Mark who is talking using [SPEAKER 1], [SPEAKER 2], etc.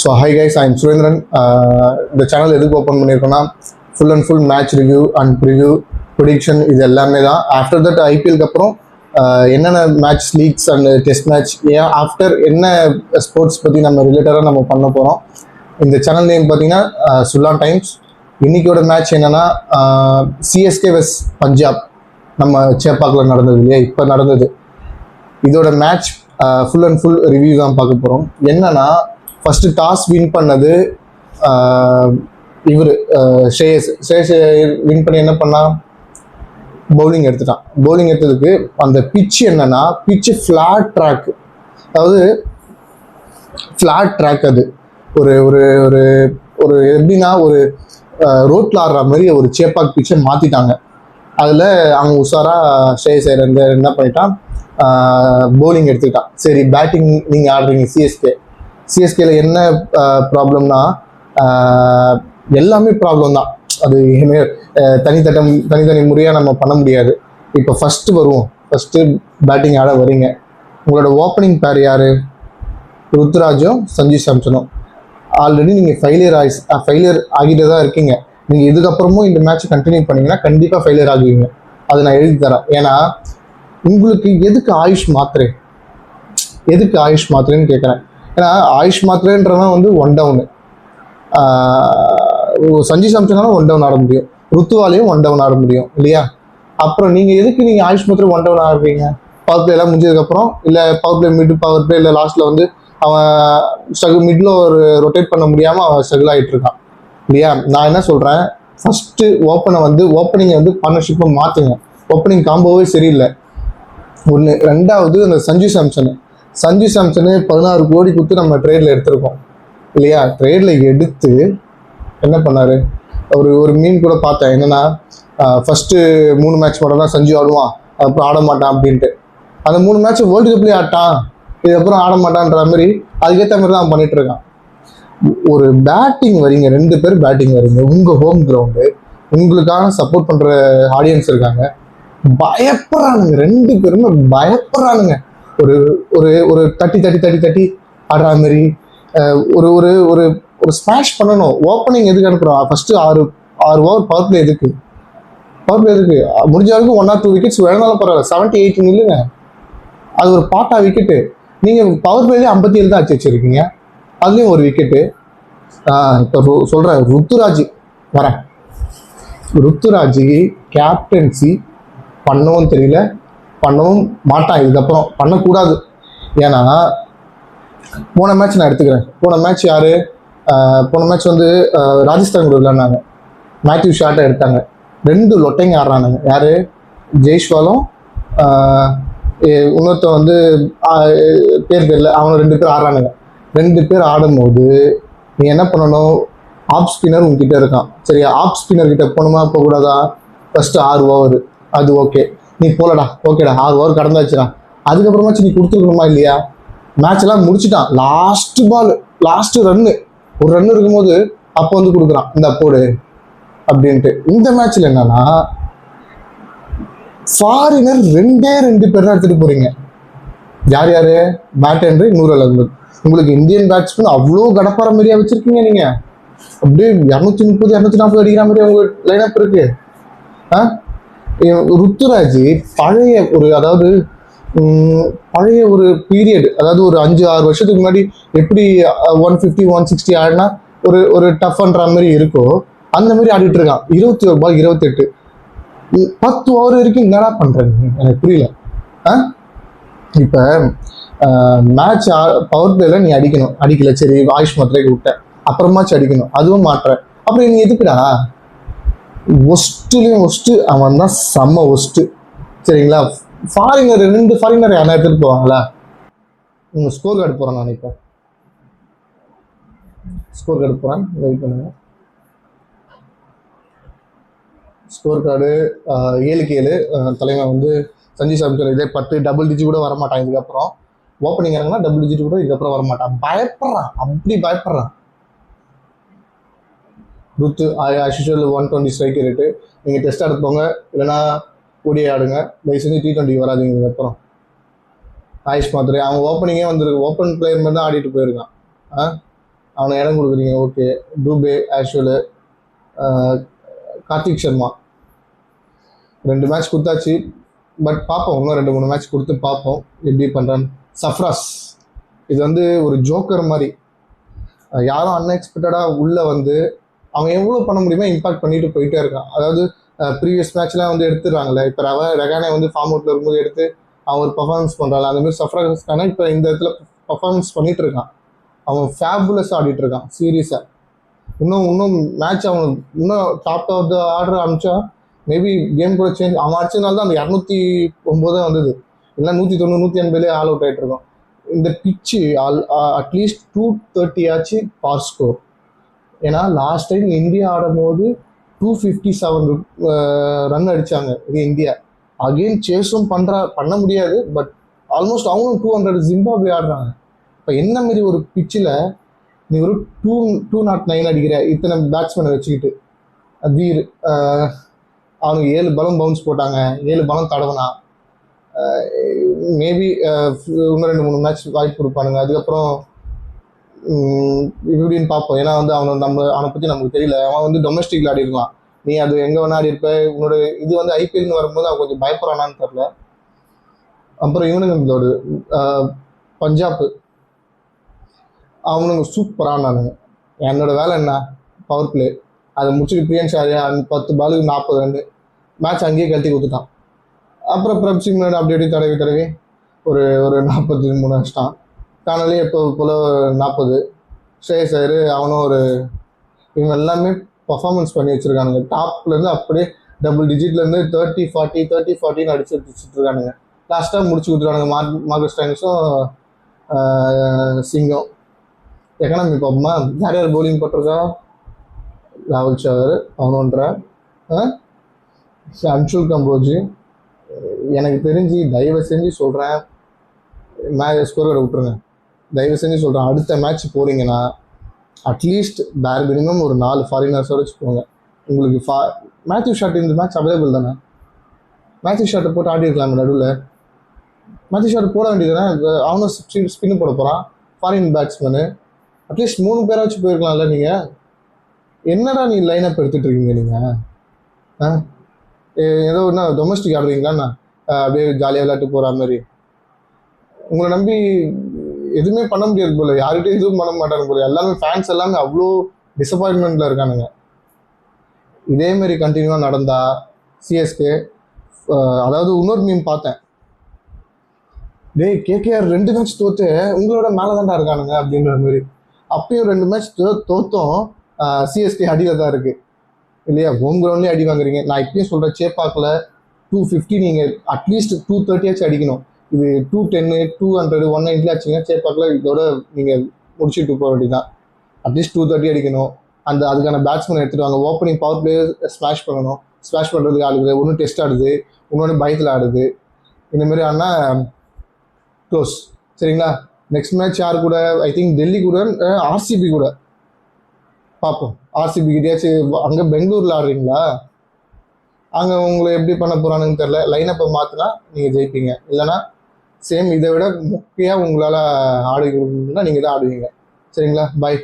[SPEAKER 1] So hi guys, I'm Surendran. இந்த channel எதுக்கு open பண்ணியிருக்கோன்னா full and full match review and preview prediction இது எல்லாமே தான். ஆஃப்டர் தட் ஐபிஎல்க்கு அப்புறம் என்னென்ன match leagues and test match after என்ன ஸ்போர்ட்ஸ் பற்றி நம்ம ரிலேட்டடாக நம்ம பண்ண போகிறோம். இந்த சேனல் நேம் பார்த்தீங்கன்னா சுல்லான் டைம்ஸ். இன்னைக்கோட மேட்ச் என்னென்னா சிஎஸ்கே வெஸ் பஞ்சாப் நம்ம சேப்பாக்கில் நடந்தது இல்லையா, இப்போ நடந்தது. இதோட match full and full review தான் பார்க்க போகிறோம். என்னன்னா ஃபஸ்ட்டு டாஸ் வின் பண்ணது இவர் ஷேயஸ் வின் பண்ணி என்ன பண்ணா, பவுலிங் எடுத்துட்டான். பவுலிங் எடுத்ததுக்கு அந்த பிச் என்னன்னா, பிச்சு ஃப்ளாட் ட்ராக், அதாவது ஃப்ளாட் ட்ராக். அது ஒரு ஒரு ஒரு ஒரு எப்படின்னா ஒரு ரோட்டில் ஆடுற மாதிரி ஒரு சேப்பாக் பிச்சை மாற்றிட்டாங்க. அதில் அவங்க உஷாராக ஷேயஸ் என்ன பண்ணிட்டான், பவுலிங் எடுத்துக்கிட்டான். சரி, பேட்டிங் நீங்கள் ஆடுறீங்க சிஎஸ்கேல என்ன ப்ராப்ளம்னா, எல்லாமே ப்ராப்ளம் தான். அது தனித்தனி முறையாக நம்ம பண்ண முடியாது. இப்போ ஃபஸ்ட்டு பேட்டிங் ஆட வரீங்க. உங்களோட ஓப்பனிங் பேர் யார்? ருத்ராஜும் சஞ்சு சாம்சனும். ஆல்ரெடி நீங்கள் ஃபெயிலியர் ஆகிட்டு தான் இருக்கீங்க. நீங்கள் இதுக்கப்புறமும் இந்த மேட்ச் கண்டினியூ பண்ணீங்கன்னா கண்டிப்பாக ஃபெயிலியர் ஆகுவீங்க. அதை நான் எழுதி தரேன். ஏன்னா உங்களுக்கு எதுக்கு ஆயுஷ் மாத்திரைன்னு கேட்குறேன். ஏன்னா ஆயுஷ் மாத்திரைன்றவன் வந்து ஒன் டவுனு, சஞ்சு சாம்சனாலும் ஒன் டவுன் ஆட முடியும், ருத்துவாலையும் ஒன் டவுன் ஆட முடியும் இல்லையா? அப்புறம் நீங்கள் ஆயுஷ் மாத்திரை ஒன் டவுன் ஆடுறீங்க? பவர் பிளே எல்லாம் முடிஞ்சதுக்கப்புறம், இல்லை power play mid power play இல்லை லாஸ்ட்டில் வந்து அவன் மிடில் ஒரு ரொட்டேட் பண்ண முடியாமல் அவன் ஸ்ட்ரகிள் ஆகிட்டு இருக்கான் இல்லையா? நான் என்ன சொல்கிறேன், ஃபஸ்ட்டு ஓப்பனிங்கை வந்து பார்ட்னர்ஷிப்பை மாற்றுங்க. ஓப்பனிங் காம்போவே சரியில்லை ஒன்று. ரெண்டாவது அந்த சஞ்சு சாம்சனு 16 கோடி கொடுத்து நம்ம ட்ரேடில் எடுத்திருக்கோம் இல்லையா? ட்ரேடில் எடுத்து என்ன பண்ணார், ஒரு மீன் கூட பார்த்தேன். என்னென்னா, ஃபஸ்ட்டு 3 மேட்ச் மட்டும் தான் சஞ்சு ஆடுவான், அதுக்கப்புறம் ஆட மாட்டான் அப்படின்ட்டு. அந்த 3 மேட்ச் வேர்ல்டு கப்லேயே ஆட்டான், இதுக்கப்புறம் ஆட மாட்டான்ற மாதிரி அதுக்கேற்ற மாதிரி தான் பண்ணிட்டு இருக்கான். ஒரு பேட்டிங் வரீங்க, 2 பேர் பேட்டிங் வரீங்க, உங்கள் ஹோம் கிரவுண்டு, உங்களுக்கான சப்போர்ட் பண்ணுற ஆடியன்ஸ் இருக்காங்க, பயப்படுறானுங்க, 2 பேருமே பயப்படுறானுங்க. ஒரு ஒரு ஒரு தட்டி ஆடுற மாதிரி ஒரு ஒரு ஒரு ஒரு ஸ்மாஷ் பண்ணணும். ஓப்பனிங் எதுக்கு அனுப்புறோம்? ஃபஸ்ட்டு 6 ஓவர் பவர் பிளே எதுக்கு? முடிஞ்ச வரைக்கும் 1 or 2 விக்கெட்ஸ் வேணாலும் பரவாயில்ல, 70-80 நில்லுங்க. அது ஒரு பாட்டா விக்கெட்டு. நீங்கள் பவர் பிளேலேயே 57 தான் அடிச்சு வச்சிருக்கீங்க, அதுலேயும் ஒரு விக்கெட்டு. இப்போ சொல்கிறேன், ருத்துராஜ் கேப்டன்சி பண்ணவும் தெரியல, பண்ணவும் மாட்டான், இதுக்கப்புறம் பண்ணக்கூடாது. ஏன்னா போன மேட்ச் நான் எடுத்துக்கிறேன். போன மேட்ச் வந்து ராஜஸ்தான் கூட விளையாடினாங்க. மேத்யூ ஷாட்டை எடுத்தாங்க, 2 லொட்டைங்க ஆடுறானுங்க. யார்? ஜெய்ஷ்வாலும் இன்னொருத்த வந்து பேர் தெரியல, அவங்க 2 பேர் ஆடுறானுங்க. 2 பேர் ஆடும்போது நீ என்ன பண்ணணும், ஆஃப் ஸ்பின்னர் உங்ககிட்ட இருக்கான் சரியா? ஆஃப் ஸ்பின்னர் கிட்ட போகணுமா போகக்கூடாதா? ஃபஸ்ட்டு 6 ஓவர் அது ஓகே, நீ போலடா, ஓகேடா, 6 ஓவர் கடந்தாச்சுடா. அதுக்கப்புறமாச்சு நீ கொடுத்துருக்கணுமா இல்லையா? மேட்ச் எல்லாம் முடிச்சுட்டான், லாஸ்ட் ஒரு ரன் இருக்கும்போது அப்போ வந்து கொடுக்குறான், இந்த போடு அப்படின்ட்டு. இந்த மேட்ச்ல என்னன்னா, ஃபாரினர் 2 பேர் தான் எடுத்துட்டு போறீங்க. யார்? பேட் ஹென்ரி, நூர் அல் அஹ்மத். உங்களுக்கு இந்தியன் பேட்ஸ்மேன் அவ்வளோ கடப்பார மாதிரியா வச்சிருக்கீங்க நீங்க? அப்படியே 230-240 அடிக்கிற மாதிரி உங்க லைனப் இருக்கு. ருத்துராஜ் பழைய ஒரு பீரியட், அதாவது ஒரு 5-6 வருஷத்துக்கு முன்னாடி எப்படி 150-160 ஆடினா ஒரு டஃப்ன்ற மாதிரி இருக்கோ, அந்த மாதிரி ஆடிட்டு இருக்கான். 21 பால் 28, 10 ஓவர் வரைக்கும் என்னடா பண்றீங்க? எனக்கு புரியல. இப்போ மேட்ச் பவர் பிளேல நீ அடிக்கல, சரி ஆயுஷ் மாத்திரைக்கு விட்ட, அப்புறமாச்சு அடிக்கணும், அதுவும் மாட்டுற. அப்புறம் நீ எதுக்குடா? ஒஸ்ட்டு அவன் தான், செம்ம ஒஸ்ட்டு சரிங்களா? ஃபாரினர் 2 ஃபாரினர் யாரா எடுத்துட்டு போவாங்களா? ஸ்கோர் கார்டு போகிறேன் நான். இப்போ ஸ்கோர் கார்டு போகிறேன், வெயிட் பண்ணுங்க. Score card 7-7. தலைமை வந்து சஞ்சு சாம்சன். இதே 10 டபுள் டிஜிட் கூட வரமாட்டான் இதுக்கப்புறம். ஓப்பனிங் இறங்கினா டபுள் டிஜிட் கூட இதுக்கப்புறம் வரமாட்டான். பயப்படுறான். ருத்து ஆஷுவல் 120 ஸ்ட்ரைக் ரேட்டு. நீங்கள் டெஸ்ட் எடுப்போங்க, இல்லைன்னா ஓடிஐ ஆடுங்க, தயவு செஞ்சு T20 வராதிங்க இதுக்கப்புறம். ஆயுஷ் மாத்திரை அவன் ஓப்பனிங்கே வந்துருக்கு, ஓப்பன் பிளேயர் மாதிரி தான் ஆடிட்டு போயிருக்கான். அவனை இடம் கொடுக்குறீங்க, ஓகே. டூபே, ஆஷுவலு, கார்த்திக் சர்மா 2 மேட்ச் கொடுத்தாச்சு. பட் பார்ப்போம், இன்னும் 2-3 மேட்ச் கொடுத்து பார்ப்போம் எப்படி பண்ணுறான்னு. சஃப்ராஸ் இது வந்து ஒரு ஜோக்கர் மாதிரி, யாரும் அன்எக்ஸ்பெக்டடாக உள்ளே வந்து அவன் எவ்வளோ பண்ண முடியுமோ இம்பாக்ட் பண்ணிட்டு போயிட்டே இருக்கான். அதாவது ப்ரீவியஸ் மேட்ச்லாம் வந்து எடுத்துடுறாங்களே, இப்போ ரெகானே வந்து ஃபார்ம் அவுட்டில் இருக்கும்போது எடுத்து அவன் ஒரு பர்ஃபார்மன்ஸ் பண்ணுறாங்க. அந்த மாதிரி சஃப்ராஸ்க்கான இப்போ இந்த இடத்துல பர்ஃபார்மன்ஸ் பண்ணிட்டு இருக்கான். அவன் ஃபேபுலஸ் ஆடிட்டு இருக்கான் சீரியஸாக. இன்னும் மேட்ச் அவன் இன்னும் டாப் ஆஃப் த ஆர்டர் அனுப்பிச்சா மேபி கேம் கூட சேஞ்ச். அவன் அடிச்சதுனால தான் அந்த 209 வந்தது, இல்லை 190 180 ஆல் அவுட் ஆகிட்டு இருக்கோம். இந்த பிச்சு அட்லீஸ்ட் 230 ஆச்சு பார் ஸ்கோர். ஏன்னா லாஸ்ட் டைம் இந்தியா ஆடும் போது 257 ரன் அடித்தாங்க இது இந்தியா. அகெயின் சேஸும் பண்ண முடியாது, பட் ஆல்மோஸ்ட் அவங்களும் 200 ஜிம்பாப்வே ஆடுறாங்க. இப்போ என்ன மாதிரி ஒரு பிச்சில் நீ ஒரு 209 அடிக்கிற இத்தனை பேட்ஸ்மேனை வச்சுக்கிட்டு. வீர் அவனுக்கு 7 பலம் பவுன்ஸ் போட்டாங்க, 7 பலம் தடவுனா. மேபி இன்னும் 2-3 மேட்ச் வாய்ப்பு கொடுப்பானுங்க. அதுக்கப்புறம் இப்படின்னு பார்ப்போம். ஏன்னா வந்து அவனை பற்றி நமக்கு தெரியல. அவன் வந்து டொமஸ்டிக்ல ஆடி இருக்கலாம், நீ அது எங்கே வேணா ஆடி இருப்ப. உன்னோட இது வந்து ஐபிஎல்னு வரும்போது அவன் கொஞ்சம் பயப்படுறானான்னு தெரில. அப்புறம் இவனுங்களோட பஞ்சாப் அவனுங்க சூப்பரானானுங்க. என்னோட வேலை என்ன, பவர் பிளே அதை முடிச்சுட்டு பிரியன்ஸ் ஆரியா 10 பாலுக்கு 40 ரன் மேட்ச் அங்கேயே கழட்டி கொடுத்துட்டான். அப்புறம் பிரப்சிங் அப்படி தடவி ஒரு 43 அடிச்சிட்டான். காணொலி எப்போ போல 40. ஸ்ரேயஸ் ஐயர் அவனும் இவங்க எல்லாமே பர்ஃபார்மன்ஸ் பண்ணி வச்சுருக்கானுங்க. டாப்லேருந்து அப்படியே டபுள் டிஜிட்லேருந்து 30-40 அடிச்சு வச்சுட்டு இருக்கானுங்க. லாஸ்ட்டாக முடிச்சு கொடுத்துருவானுங்க மார்கஸ் ஸ்டைன்ஸும் சிங்கம். எக்கனாமி பார்ப்போமா, யார் பவுலிங் போட்டிருக்கா? ராகுல் சவர் அவனோன்ற அன்ஷுல் கம்போஜி. எனக்கு தெரிஞ்சு தயவு செஞ்சு சொல்கிறேன், ஸ்கோர் கார்டை விட்டுருங்க, தயவு செஞ்சு சொல்கிறேன். அடுத்த மேட்ச் போகிறீங்கன்னா அட்லீஸ்ட் பேர் மினிமம் ஒரு 4 ஃபாரினர்ஸோட வச்சு போங்க. உங்களுக்கு மேத்யூ ஷாட் இந்த மேட்ச் அவைலபிள் தானே, மேத்யூ ஷாட்டை போட்டு ஆடி இருக்கலாம். நடுவில் மேத்யூ ஷாட் போட வேண்டியது தானே, அவனும் ஸ்பின்னு போட போகிறான், ஃபாரின் பேட்ஸ்மேனு. அட்லீஸ்ட் 3 பேராச்சும் போயிருக்கலாம்ல. நீங்கள் என்னடா நீ லைனப் எடுத்துகிட்டு இருக்கீங்க நீங்கள்? ஏதோ என்ன டொமஸ்டிக் ஆடுவீங்களாண்ணா, அப்படியே ஜாலியாக விளையாட்டு போகிற மாதிரி. உங்களை நம்பி எதுவுமே பண்ண முடியாது போல, யார்கிட்டையும் எதுவும் பண்ண மாட்டாங்க போல. எல்லாமே ஃபேன்ஸ் எல்லாமே அவ்வளோ டிசப்பாயின்மெண்ட்டில் இருக்கானுங்க. இதேமாரி கண்டினியூவாக நடந்தா சிஎஸ்கே, அதாவது இன்னொரு மீம் பார்த்தேன், கேகேஆர் 2 மேட்ச் தோத்து உங்களோட மேலே தான்டா இருக்கானுங்க அப்படின்ற மாதிரி. அப்பயும் 2 மேட்ச் தோத்தும் சிஎஸ்கே அடியில் தான் இருக்குது இல்லையா? ஹோம் கிரவுண்ட்லேயே அடி வாங்குறீங்க. நான் இப்பயும் சொல்கிறேன், சேப்பாக்கில் 250 நீங்கள் அட்லீஸ்ட் 230 ஆச்சு அடிக்கணும். இது 210 200 190 ஆச்சுங்க. சேப்பாக்கில் இதோட நீங்கள் முடிச்சுட்டு போக வேண்டியதான். அட்லீஸ்ட் 230 அடிக்கணும். அதுக்கான பேட்ஸ்மேன் எடுத்துகிட்டு வாங்க. ஓப்பனிங் பவர் பிளேயர் ஸ்மாஷ் பண்ணணும். ஸ்மாஷ் பண்ணுறதுக்கு ஆடுது, ஒன்று டெஸ்ட் ஆடுது, இன்னொன்று பயத்தில் ஆடுது. இந்தமாரி ஆனால் க்ளோஸ். சரிங்களா? நெக்ஸ்ட் மேட்ச் யார் கூட? ஐ திங்க் டெல்லி கூட, ஆர்சிபி கூட பார்ப்போம். ஆர்சிபி கிட்டேயாச்சும் அங்கே பெங்களூரில் ஆடுறீங்களா, அங்கே உங்களை எப்படி பண்ண போகிறானுன்னு தெரில. லைனப்பை மாற்றினா நீங்கள் ஜெயிப்பீங்க, இல்லைனா சேம் இதை விட முக்கியம் உங்களால் ஆடுகிறீங்கன்னா நீங்கள் தான் ஆடுவீங்க. சரிங்களா? பாய்.